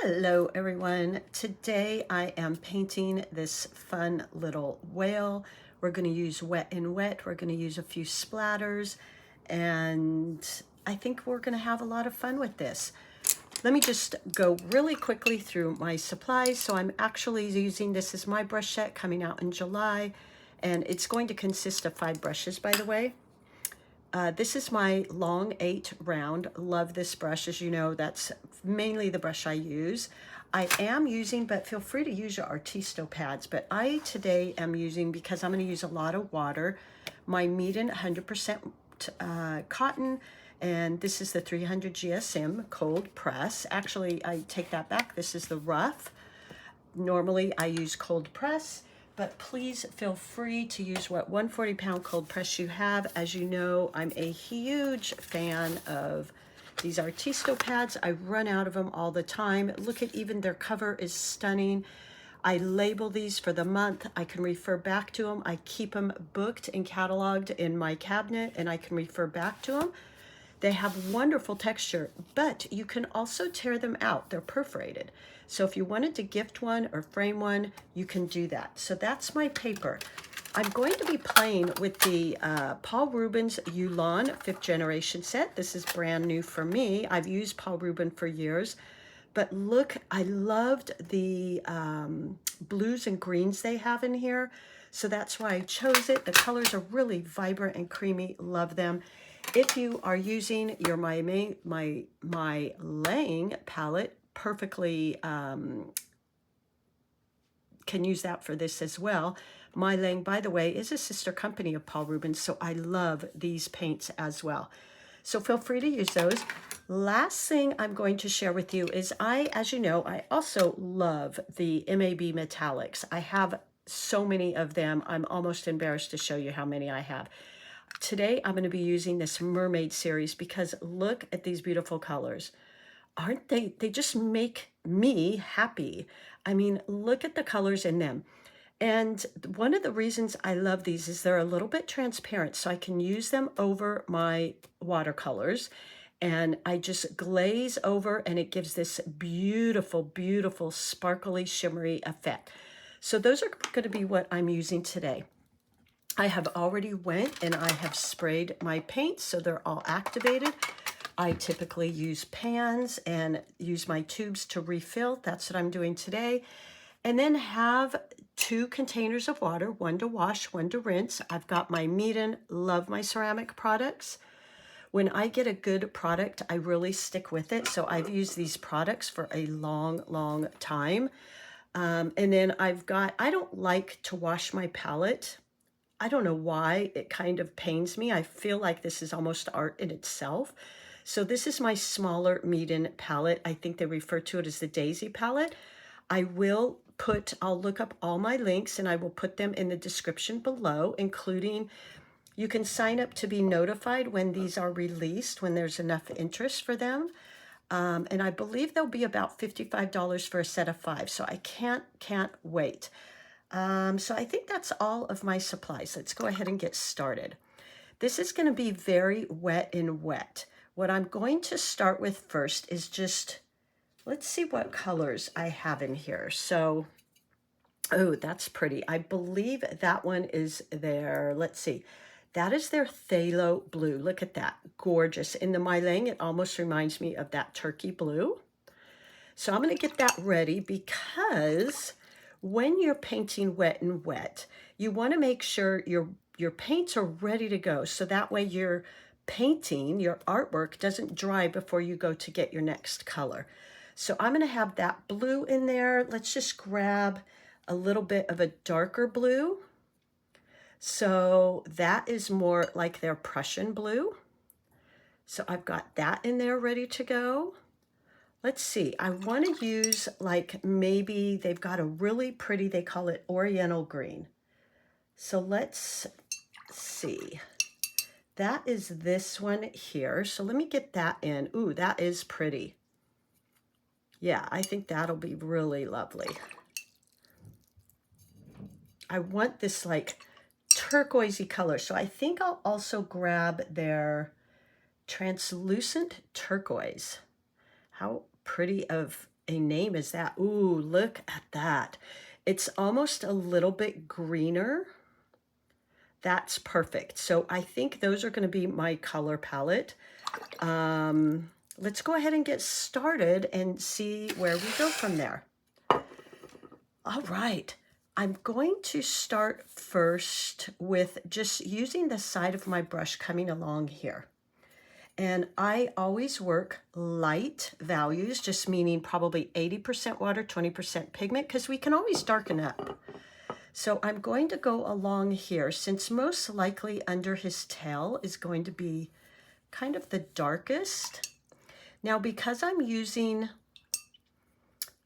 Hello everyone. Today I am painting this fun little whale. We're going to use wet and wet. We're going to use a few splatters and I think we're going to have a lot of fun with this. Let me just go really quickly through my supplies. So I'm actually using, this is my brush set coming out in July, and it's going to consist of 5 brushes, by the way. This is my long 8 round. Love this brush. As you know, that's mainly the brush I use. I am using, but feel free to use your Artisto pads, but I today am using, because I'm going to use a lot of water, my Meeden 100% cotton, and this is the 300 GSM cold press. Actually, I take that back. This is the rough. Normally I use cold press, but please feel free to use what 140-pound cold press you have. As you know, I'm a huge fan of these Artisto pads. I run out of them all the time. Look at, even their cover is stunning. I label these for the month. I can refer back to them. I keep them booked and cataloged in my cabinet, and I can refer back to them. They have wonderful texture, but you can also tear them out. They're perforated. So if you wanted to gift one or frame one, you can do that. So that's my paper. I'm going to be playing with the Paul Rubens YOULAN 5th generation set. This is brand new for me. I've used Paul Rubens for years, but look, I loved the blues and greens they have in here. So that's why I chose it. The colors are really vibrant and creamy. Love them. If you are using your MeiLiang palette, perfectly can use that for this as well. MeiLiang, by the way, is a sister company of Paul Rubens, so I love these paints as well. So feel free to use those. Last thing I'm going to share with you is as you know, I also love the MAB metallics. I have so many of them. I'm almost embarrassed to show you how many I have. Today, I'm going to be using this mermaid series because look at these beautiful colors. Aren't they? They just make me happy. I mean, look at the colors in them. And one of the reasons I love these is they're a little bit transparent, so I can use them over my watercolors. And I just glaze over, and it gives this beautiful, beautiful, sparkly, shimmery effect. So those are going to be what I'm using today. I have already went and I have sprayed my paints, so they're all activated. I typically use pans and use my tubes to refill. That's what I'm doing today. And then have 2 containers of water, one to wash, one to rinse. I've got my Meeden, love my ceramic products. When I get a good product, I really stick with it. So I've used these products for a long, long time. And then I don't like to wash my palette. I don't know why, it kind of pains me. I feel like this is almost art in itself. So this is my smaller Meeden palette. I think they refer to it as the Daisy palette. I'll look up all my links and I will put them in the description below, including you can sign up to be notified when these are released, when there's enough interest for them. And I believe they'll be about $55 for a set of 5. So I can't wait. So I think that's all of my supplies. Let's go ahead and get started. This is going to be very wet and wet. What I'm going to start with first is just, let's see what colors I have in here. So, oh, that's pretty. I believe that one is their, let's see, that is their phthalo blue. Look at that, gorgeous. In the MeiLiang, it almost reminds me of that turkey blue. So I'm going to get that ready because when you're painting wet and wet, you want to make sure your paints are ready to go. So that way your painting, your artwork doesn't dry before you go to get your next color. So I'm going to have that blue in there. Let's just grab a little bit of a darker blue. So that is more like their Prussian blue. So I've got that in there ready to go. Let's see, I want to use like maybe they've got a really pretty, they call it Oriental green. So let's see. That is this one here. So let me get that in. Ooh, that is pretty. Yeah, I think that'll be really lovely. I want this like turquoisey color. So I think I'll also grab their translucent turquoise. How pretty of a name is that? Ooh, look at that. It's almost a little bit greener. That's perfect. So I think those are going to be my color palette. Let's go ahead and get started and see where we go from there. All right. I'm going to start first with just using the side of my brush coming along here. And I always work light values, just meaning probably 80% water, 20% pigment, because we can always darken up. So I'm going to go along here, since most likely under his tail is going to be kind of the darkest. Now, because I'm using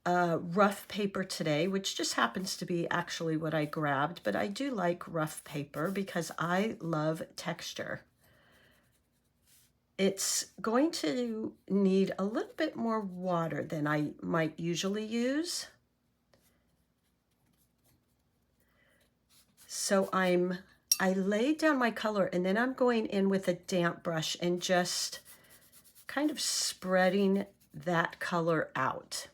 rough paper today, which just happens to be actually what I grabbed, but I do like rough paper because I love texture. It's going to need a little bit more water than I might usually use. So I laid down my color, and then I'm going in with a damp brush and just kind of spreading that color out.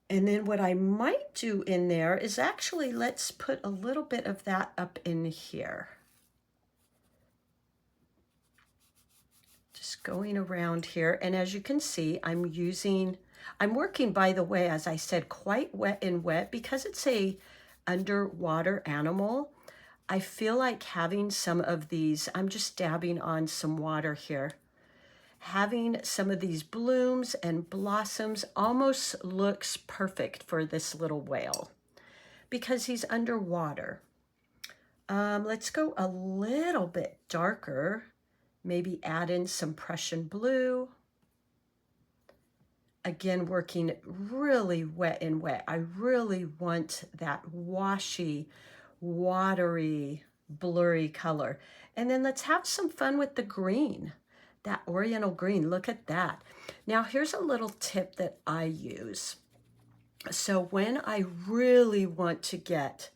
And then what I might do in there is actually, let's put a little bit of that up in here. Just going around here. And as you can see, I'm working, by the way, as I said, quite wet and wet because it's a underwater animal. I feel like having some of these, I'm just dabbing on some water here. Having some of these blooms and blossoms almost looks perfect for this little whale because he's underwater. Let's go a little bit darker, maybe add in some Prussian blue. Again, working really wet and wet. I really want that washy, watery, blurry color. And then let's have some fun with the green. That oriental green, look at that. Now here's a little tip that I use. So when I really want to get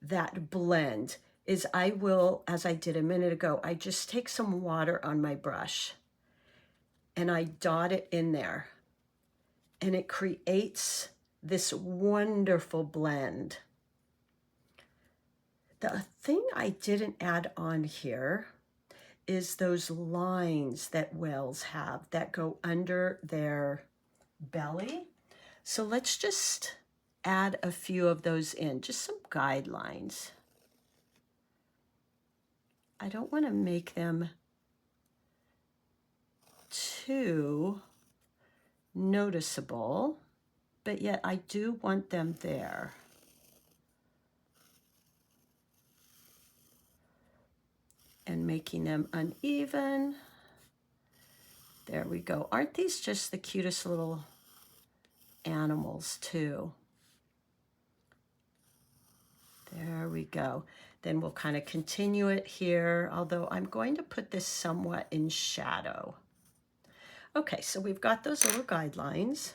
that blend is I will, as I did a minute ago, I just take some water on my brush and I dot it in there. And it creates this wonderful blend. The thing I didn't add on here is those lines that whales have that go under their belly. So let's just add a few of those in, just some guidelines. I don't want to make them too noticeable, but yet I do want them there. And making them uneven. There we go. Aren't these just the cutest little animals too? There we go. Then we'll kind of continue it here, although I'm going to put this somewhat in shadow. Okay, so we've got those little guidelines.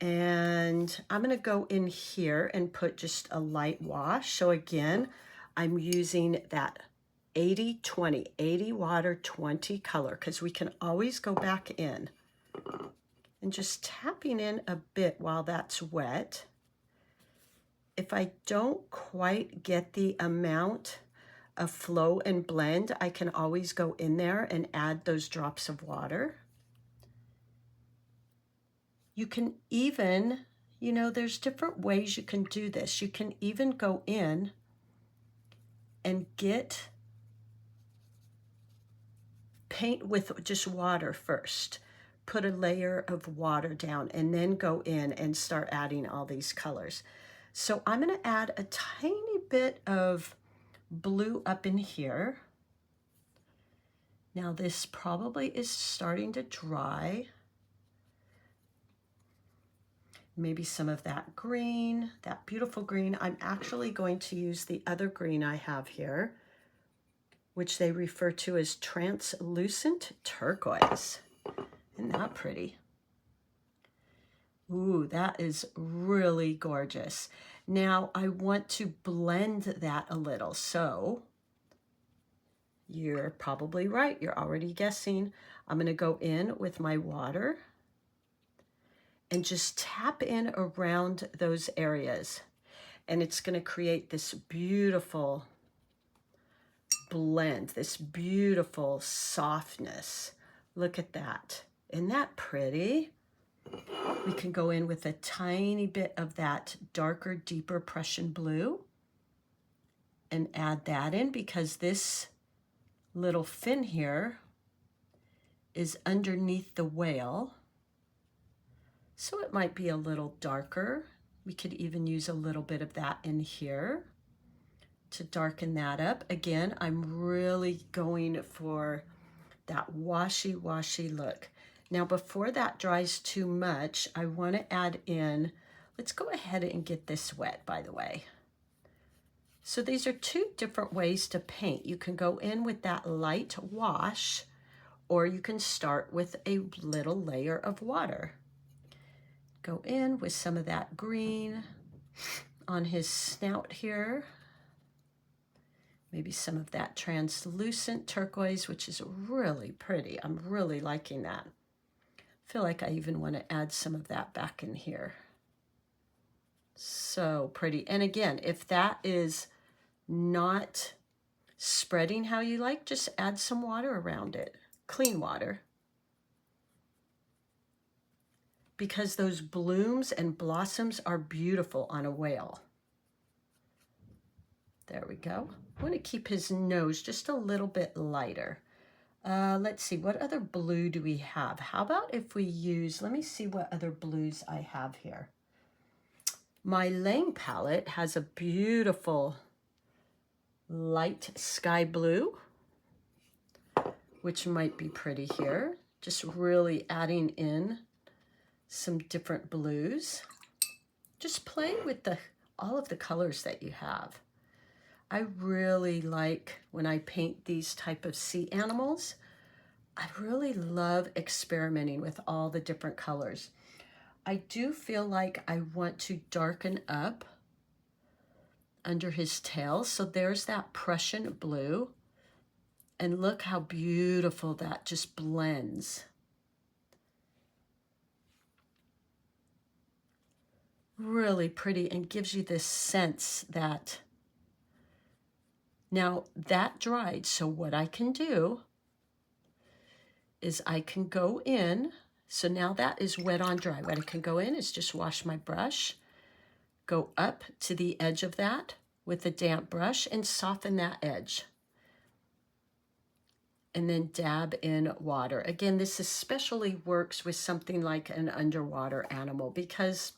And I'm going to go in here and put just a light wash. So again, I'm using that 80-20, 80 water, 20 color, because we can always go back in. And just tapping in a bit while that's wet. If I don't quite get the amount of flow and blend, I can always go in there and add those drops of water. You can even, there's different ways you can do this. You can even go in and get paint with just water first. Put a layer of water down and then go in and start adding all these colors. So I'm going to add a tiny bit of blue up in here. Now this probably is starting to dry. Maybe some of that green, that beautiful green. I'm actually going to use the other green I have here, which they refer to as translucent turquoise. Isn't that pretty? Ooh, that is really gorgeous. Now I want to blend that a little. So you're probably right. You're already guessing. I'm going to go in with my water and just tap in around those areas. And it's going to create this beautiful blend, this beautiful softness. Look at that. Isn't that pretty? We can go in with a tiny bit of that darker, deeper Prussian blue and add that in, because this little fin here is underneath the whale. So it might be a little darker. We could even use a little bit of that in here to darken that up. Again, I'm really going for that washy look. Now, before that dries too much, I want to add in, let's go ahead and get this wet, by the way. So these are two different ways to paint. You can go in with that light wash, or you can start with a little layer of water. Go in with some of that green on his snout here. Maybe some of that translucent turquoise, which is really pretty. I'm really liking that. I feel like I even want to add some of that back in here. So pretty. And again, if that is not spreading how you like, just add some water around it. Clean water. Because those blooms and blossoms are beautiful on a whale. There we go. I want to keep his nose just a little bit lighter. Let's see, what other blue do we have? How about if we use, let me see what other blues I have here. MeiLiang Palette has a beautiful light sky blue, which might be pretty here. Just really adding in some different blues. Just play with all of the colors that you have. I really like when I paint these type of sea animals. I really love experimenting with all the different colors. I do feel like I want to darken up under his tail. So there's that Prussian blue. And look how beautiful that just blends. Really pretty, and gives you this sense that now that dried. So what I can do is I can go in. So now that is wet on dry. What I can go in is just wash my brush, go up to the edge of that with a damp brush and soften that edge. And then dab in water. Again, this especially works with something like an underwater animal, because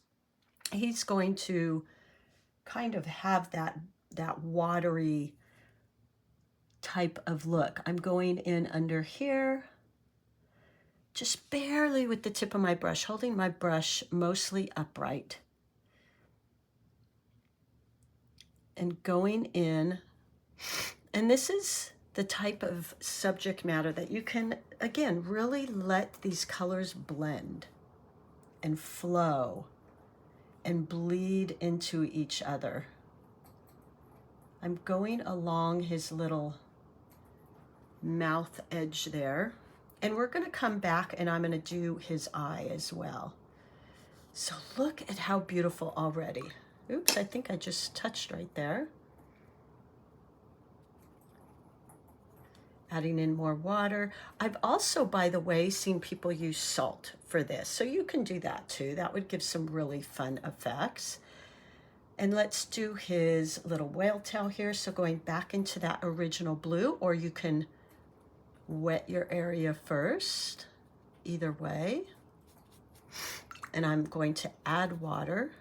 he's going to kind of have that watery type of look. I'm going in under here, just barely with the tip of my brush, holding my brush mostly upright. And going in, and this is the type of subject matter that you can, again, really let these colors blend and flow and bleed into each other. I'm going along his little mouth edge there, and we're going to come back and I'm going to do his eye as well. So look at how beautiful already. Oops, I think I just touched right there. Adding in more water. I've also, by the way, seen people use salt for this, so you can do that too. That would give some really fun effects. And let's do his little whale tail here. So going back into that original blue, or you can wet your area first, either way. And I'm going to add water.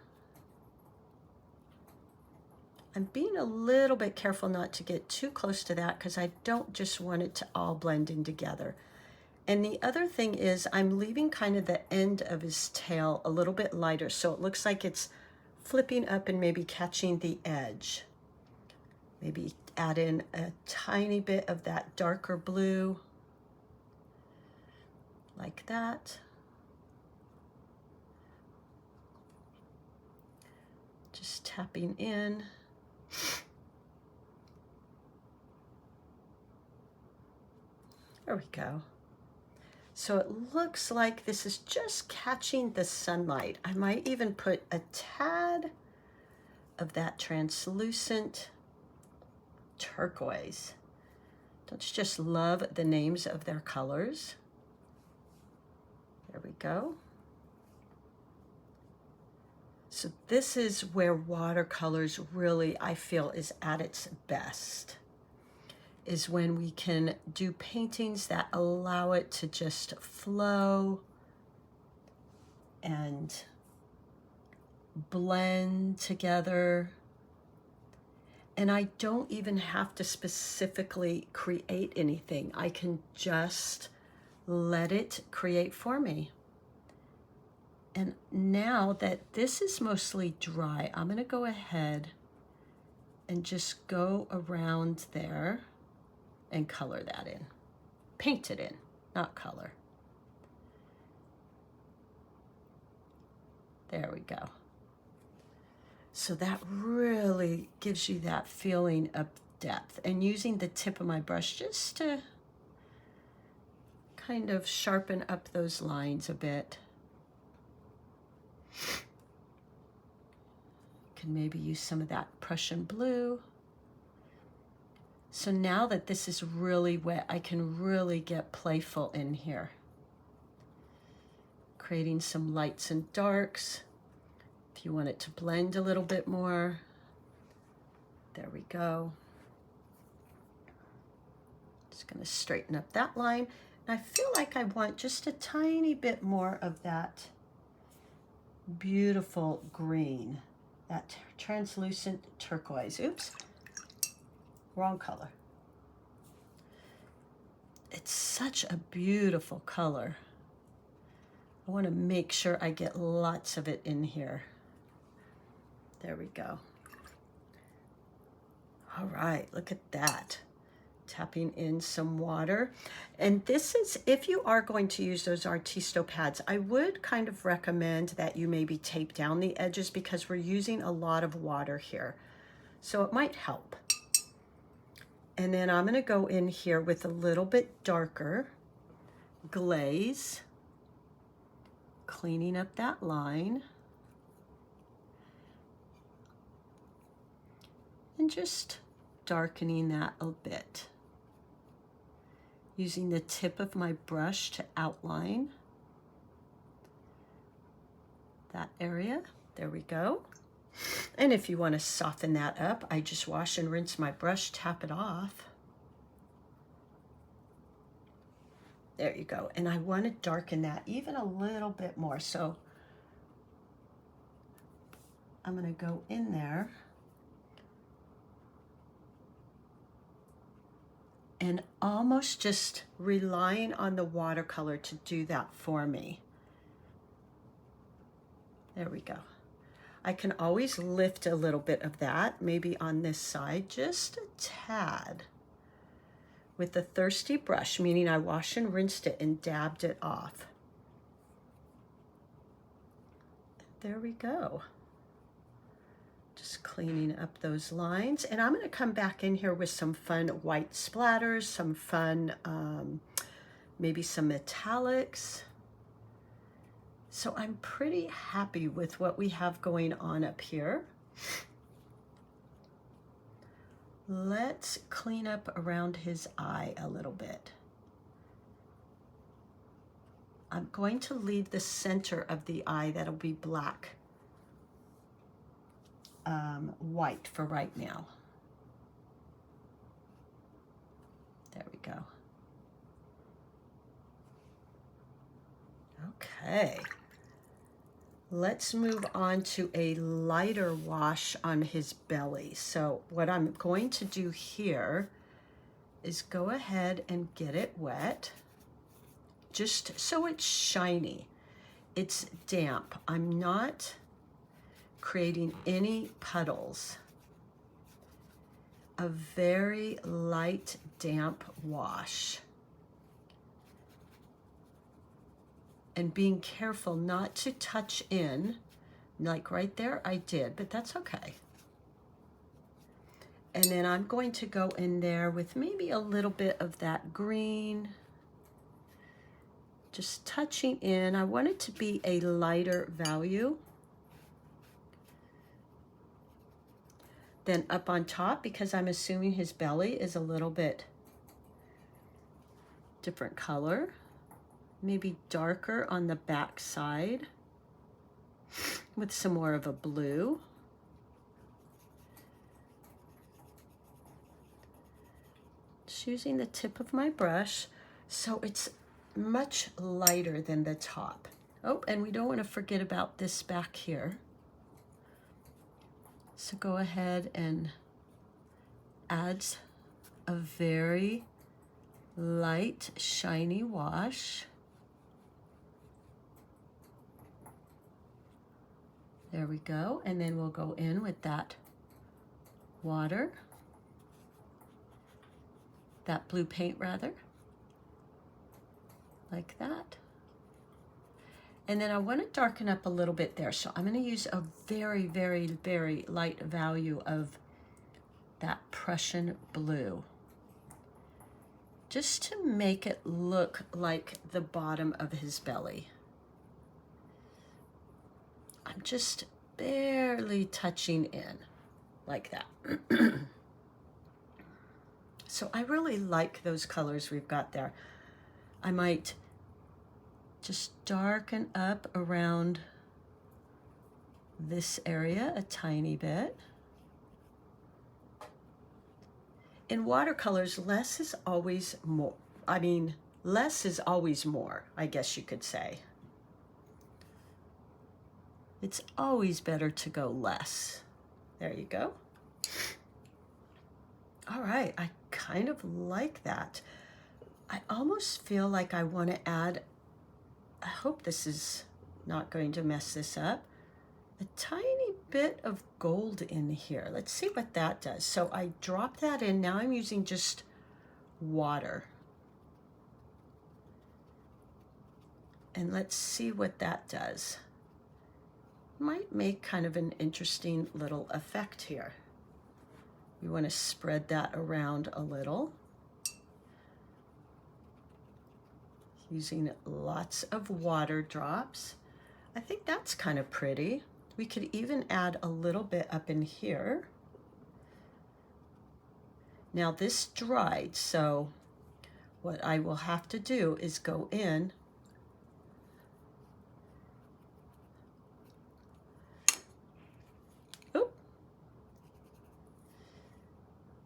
I'm being a little bit careful not to get too close to that, because I don't just want it to all blend in together. And the other thing is I'm leaving kind of the end of his tail a little bit lighter, so it looks like it's flipping up and maybe catching the edge. Maybe add in a tiny bit of that darker blue, like that. Just tapping in. There we go. So it looks like this is just catching the sunlight. I might even put a tad of that translucent turquoise. Don't you just love the names of their colors? There we go. So this is where watercolors really, I feel, is at its best, is when we can do paintings that allow it to just flow and blend together. And I don't even have to specifically create anything. I can just let it create for me. And now that this is mostly dry, I'm going to go ahead and just go around there and color that in. Paint it in, not color. There we go. So that really gives you that feeling of depth. And using the tip of my brush just to kind of sharpen up those lines a bit. Can maybe use some of that Prussian blue. So now that this is really wet, I can really get playful in here. Creating some lights and darks. If you want it to blend a little bit more, there we go. Just gonna straighten up that line. And I feel like I want just a tiny bit more of that beautiful green, that translucent turquoise. Oops, wrong color. It's such a beautiful color. I want to make sure I get lots of it in here. There we go. All right, look at that. Tapping in some water. And this is, if you are going to use those Artisto pads, I would kind of recommend that you maybe tape down the edges because we're using a lot of water here. So it might help. And then I'm going to go in here with a little bit darker glaze, cleaning up that line. And just darkening that a bit. Using the tip of my brush to outline that area. There we go. And if you want to soften that up, I just wash and rinse my brush, tap it off. There you go. And I want to darken that even a little bit more. So I'm going to go in there and almost just relying on the watercolor to do that for me. There we go. I can always lift a little bit of that, maybe on this side, just a tad, with a thirsty brush, meaning I washed and rinsed it and dabbed it off. There we go. Just cleaning up those lines. And I'm going to come back in here with some fun white splatters, some fun, maybe some metallics. So I'm pretty happy with what we have going on up here. Let's clean up around his eye a little bit. I'm going to leave the center of the eye, that'll be black, white for right now. There we go. Okay. Let's move on to a lighter wash on his belly. So what I'm going to do here is go ahead and get it wet, just so it's shiny. It's damp. I'm not creating any puddles. A very light, damp wash. And being careful not to touch in, like right there I did, but that's okay. And then I'm going to go in there with maybe a little bit of that green, Just touching in. I want it to be a lighter value. Then up on top, because I'm assuming his belly is a little bit different color, maybe darker on the back side with some more of a blue. Just using the tip of my brush so it's much lighter than the top. Oh, and we don't want to forget about this back here. So go ahead and add a very light, shiny wash. There we go. And then we'll go in with that water, that blue paint rather, like that. And then I want to darken up a little bit there. So I'm going to use a very, very, very light value of that Prussian blue, just to make it look like the bottom of his belly. I'm just barely touching in like that. So I really like those colors we've got there. I might just darken up around this area a tiny bit. In watercolors, less is always more. I mean, less is always more, I guess you could say. It's always better to go less. There you go. All right, I kind of like that. I almost feel like I want to add, I hope this is not going to mess this up, a tiny bit of gold in here. Let's see what that does. So I drop that in. Now I'm using just water. And let's see what that does. Might make kind of an interesting little effect here. You want to spread that around a little. Using lots of water drops. I think that's kind of pretty. We could even add a little bit up in here. Now this dried, so what I will have to do is go in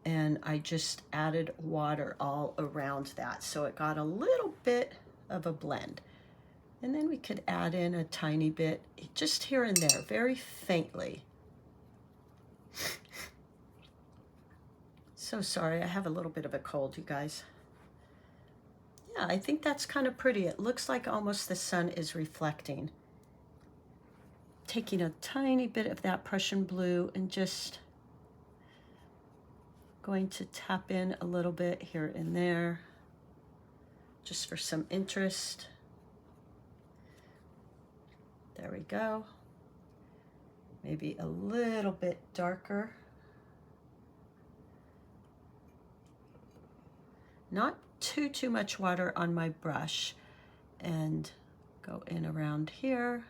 and I just added water all around that. So it got a little bit of a blend. And then we could add in a tiny bit, just here and there, very faintly. So sorry, I have a little bit of a cold, you guys. Yeah, I think that's kind of pretty. It looks like almost the sun is reflecting. Taking a tiny bit of that Prussian blue and just going to tap in a little bit here and there, just for some interest. There we go. Maybe a little bit darker. Not too much water on my brush. And go in around here.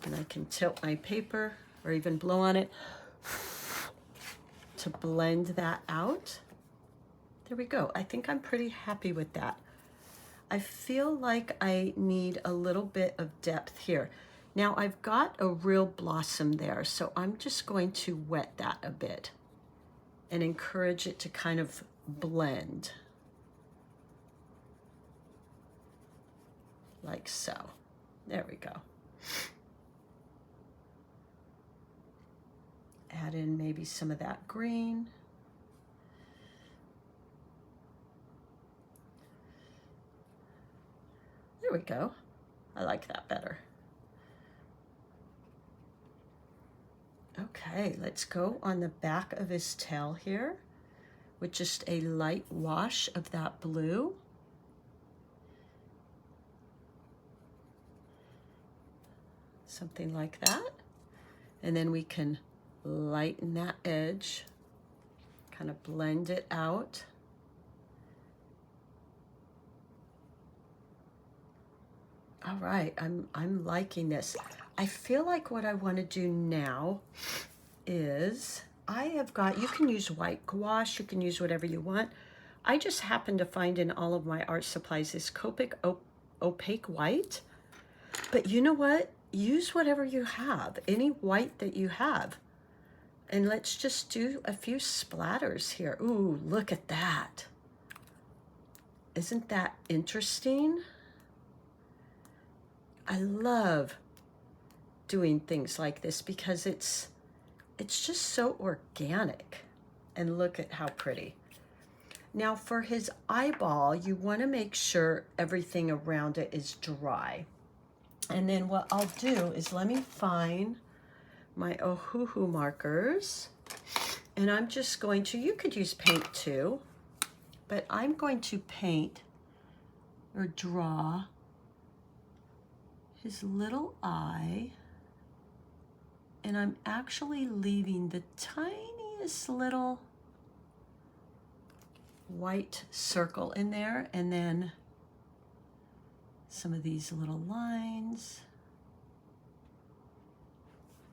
And I can tilt my paper or even blow on it to blend that out. There we go. I think I'm pretty happy with that. I feel like I need a little bit of depth here. Now I've got a real blossom there, so I'm just going to wet that a bit and encourage it to kind of blend. Like so. There we go. Add in maybe some of that green. There we go. I like that better. Okay, let's go on the back of his tail here with just a light wash of that blue. Something like that. And then we can lighten that edge, kind of blend it out. All right, I'm liking this. I feel like what I want to do now is I have got, you can use white gouache, you can use whatever you want. I just happen to find in all of my art supplies this Copic opaque white. But you know what? Use whatever you have, any white that you have. And let's just do a few splatters here. Ooh, look at that. Isn't that interesting? I love doing things like this because it's just so organic. And look at how pretty. Now for his eyeball, you want to make sure everything around it is dry. And then what I'll do is let me find my Ohuhu markers. And I'm just going to, you could use paint too, but I'm going to paint or draw his little eye. And I'm actually leaving the tiniest little white circle in there, and then some of these little lines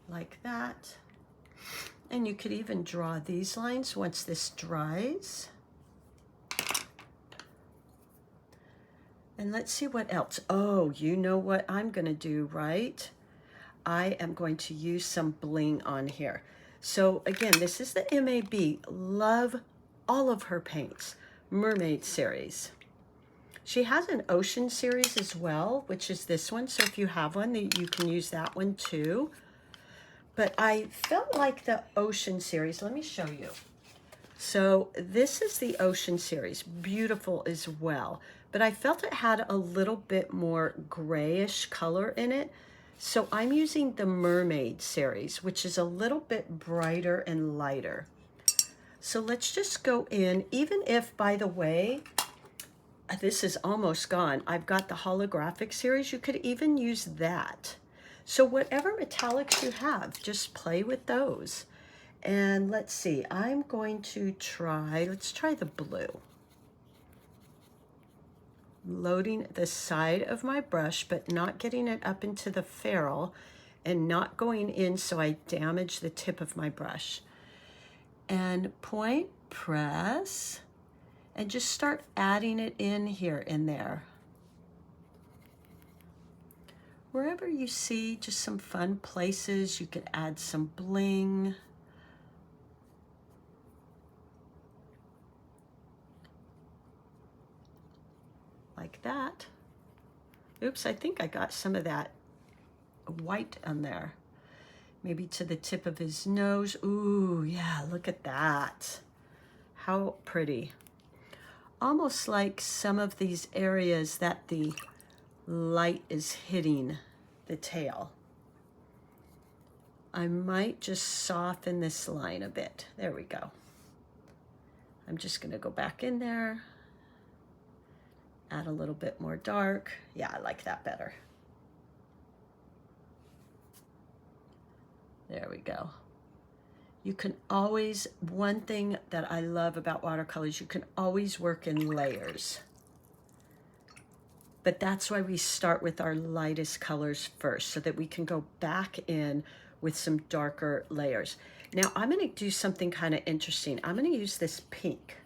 like that. And you could even draw these lines once this dries. And let's see what else. Oh, you know what I'm gonna do, right? I am going to use some bling on here. So again, this is the MAB. Love all of her paints. Mermaid series. She has an ocean series as well, which is this one. So if you have one, you can use that one too. But I felt like the ocean series, let me show you. So this is the ocean series, beautiful as well. But I felt it had a little bit more grayish color in it. So I'm using the mermaid series, which is a little bit brighter and lighter. So let's just go in, even if, by the way, this is almost gone. I've got the holographic series. You could even use that. So whatever metallics you have, just play with those. And let's see, I'm going to try, let's try the blue. Loading the side of my brush, but not getting it up into the ferrule and not going in so I damage the tip of my brush. And point press and just start adding it in here and there. Wherever you see just some fun places, you could add some bling. Like that. Oops, I think I got some of that white on there. Maybe to the tip of his nose. Ooh, yeah, look at that. How pretty. Almost like some of these areas that the light is hitting the tail. I might just soften this line a bit. There we go. I'm just gonna go back in there, add a little bit more dark. Yeah, I like that better. There we go. You can always, one thing that I love about watercolors, you can always work in layers. But that's why we start with our lightest colors first, so that we can go back in with some darker layers. Now I'm gonna do something kind of interesting. I'm gonna use this pink.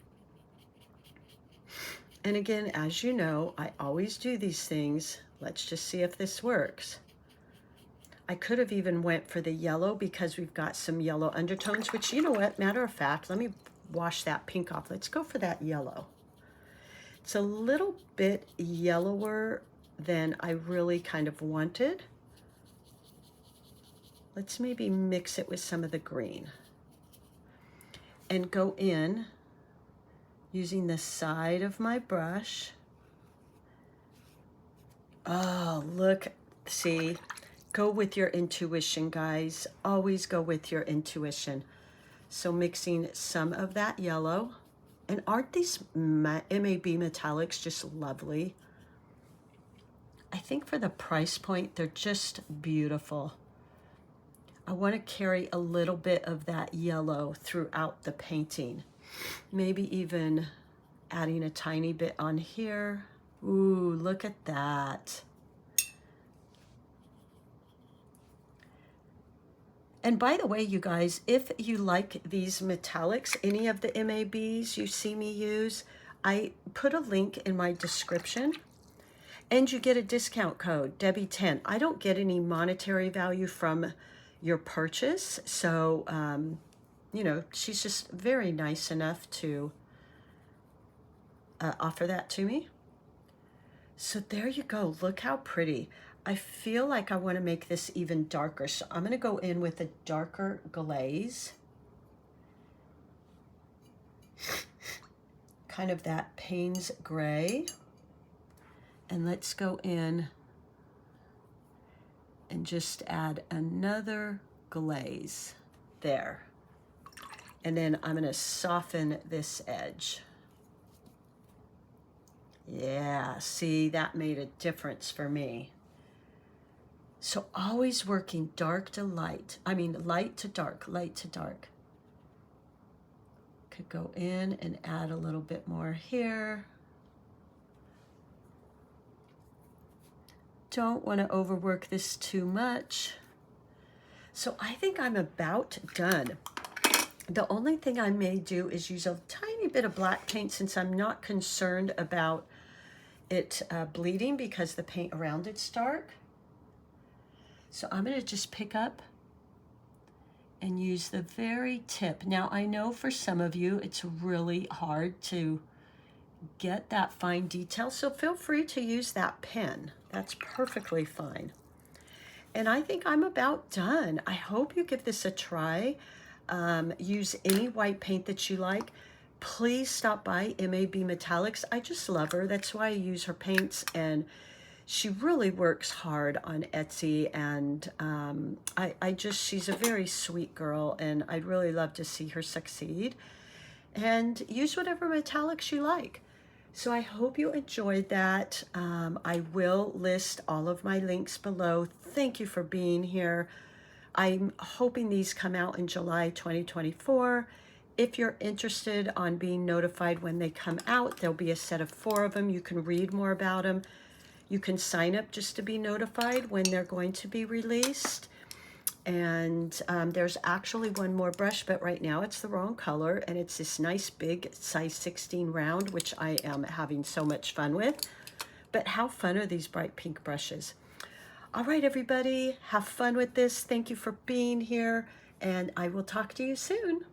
And again, as you know, I always do these things. Let's just see if this works. I could have even went for the yellow because we've got some yellow undertones, which, you know what, matter of fact, let me wash that pink off. Let's go for that yellow. It's a little bit yellower than I really kind of wanted. Let's maybe mix it with some of the green and go in using the side of my brush. Oh, look, see, go with your intuition, guys. Always go with your intuition. So mixing some of that yellow. And aren't these MAB metallics just lovely? I think for the price point, they're just beautiful. I want to carry a little bit of that yellow throughout the painting. Maybe even adding a tiny bit on here. Ooh, look at that. And by the way, you guys, if you like these metallics, any of the MABs you see me use, I put a link in my description and you get a discount code, Debbie10. I don't get any monetary value from your purchase. So, you know, she's just very nice enough to offer that to me. So there you go. Look how pretty. I feel like I want to make this even darker. So I'm going to go in with a darker glaze. Kind of that Payne's gray. And let's go in and just add another glaze there. And then I'm going to soften this edge. Yeah, see, that made a difference for me. So always working dark to light. I mean, light to dark, light to dark. Could go in and add a little bit more here. Don't want to overwork this too much. So I think I'm about done. The only thing I may do is use a tiny bit of black paint since I'm not concerned about it bleeding because the paint around it's dark. So I'm going to just pick up and use the very tip. Now I know for some of you it's really hard to get that fine detail, so feel free to use that pen. That's perfectly fine. And I think I'm about done. I hope you give this a try. Use any white paint that you like. Please stop by MAB Metallics. I just love her. That's why I use her paints, and she really works hard on Etsy, and she's a very sweet girl, and I'd really love to see her succeed. And use whatever metallics you like. So I hope you enjoyed that. I will list all of my links below. Thank you for being here. I'm hoping these come out in July 2024. If you're interested on being notified when they come out, there'll be a set of 4 of them. You can read more about them. You can sign up just to be notified when they're going to be released. And there's actually one more brush, but right now it's the wrong color, and it's this nice big size 16 round, which I am having so much fun with. But how fun are these bright pink brushes? All right, everybody, have fun with this. Thank you for being here, and I will talk to you soon.